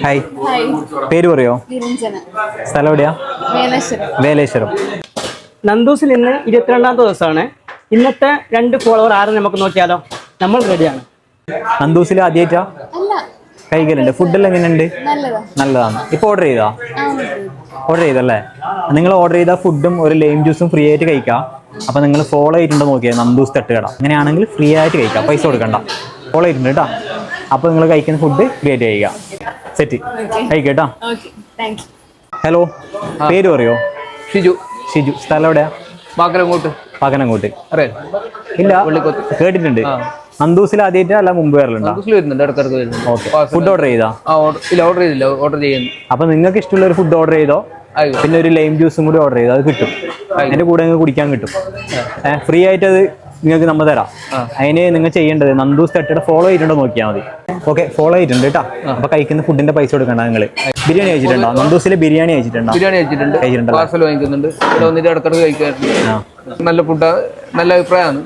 Hi, പേര് പറയോ? സ്ഥലം എവിടെയാ? വേലേശ്വരം. നന്ദൂസിൽ ഇന്ന് 22ാമത്തെ ദിവസമാണ്. ഇന്നത്തെ 2 ഫോളോവർ ആരും നമുക്ക് നോക്കിയാലോ? നമ്മൾ റെഡിയാണ്. നന്ദൂസിൽ ആദ്യമായിട്ടാ കഴിക്കലുണ്ട്? ഫുഡെല്ലാം എങ്ങനെയുണ്ട്? നല്ലതാണ്. ഇപ്പൊ ഓർഡർ ചെയ്തല്ലേ? നിങ്ങൾ ഓർഡർ ചെയ്ത ഫുഡും ഒരു ലൈം ജ്യൂസും ഫ്രീ ആയിട്ട് കഴിക്കാം. അപ്പൊ നിങ്ങൾ ഫോളോ ചെയ്തിട്ടുണ്ടോ നോക്കിയാൽ നന്ദൂസ് തട്ടുകട. അങ്ങനെയാണെങ്കിൽ ഫ്രീ ആയിട്ട് കഴിക്കാം, പൈസ കൊടുക്കണ്ട. ഫോളോ ചെയ്തിട്ടുണ്ട് കേട്ടോ. അപ്പൊ നിങ്ങൾ കഴിക്കുന്ന ഫുഡ് ഫ്രീ ആയിട്ട് കഴിക്കാം. സെറ്റ് കഴിക്കേട്ടാ. ഹലോ, പേര് പറയോ? ഷിജു. സ്ഥലം എവിടെയാ? പാക്കനംകോട്ട്. ഇല്ല, കേട്ടിട്ടുണ്ട്. നന്ദൂസിൽ ആദ്യമായിട്ട് അല്ല മുമ്പ് വരലുണ്ടോ? ഫുഡ് ഓർഡർ ചെയ്താ? അപ്പൊ നിങ്ങൾക്ക് ഇഷ്ടമുള്ള ഒരു ഫുഡ് ഓർഡർ ചെയ്തോ, പിന്നെ ഒരു ലൈം ജ്യൂസും കൂടി ഓർഡർ ചെയ്തോ, അത് കിട്ടും. അതിന്റെ കൂടെ നിങ്ങൾക്ക് കുടിക്കാൻ കിട്ടും. ഫ്രീ ആയിട്ട് അത് നിങ്ങൾക്ക് നമ്മൾ തരാം. അതിന് നിങ്ങൾ ചെയ്യേണ്ടത് നന്ദൂസ് തട്ടുകട ഫോളോ ചെയ്തിട്ടുണ്ടോ നോക്കിയാൽ മതി. ഓക്കെ, ഫോളോ ചെയ്തിട്ടുണ്ട് കേട്ടോ. അപ്പൊ കഴിക്കുന്ന ഫുഡിന്റെ പൈസ കൊടുക്കണ്ട. നിങ്ങൾ ബിരിയാണി കഴിച്ചിട്ടുണ്ടോ? നന്ദൂസിലെ ബിരിയാണി കഴിച്ചിട്ടുണ്ടോ? പാർസൽ വാങ്ങിക്കുന്നുണ്ട്. ഇവിടെ വന്നിട്ട് ഇടക്കിടക്ക് കഴിക്കാറുണ്ട്. നല്ല ഫുഡ്, നല്ല അഭിപ്രായമാണ്.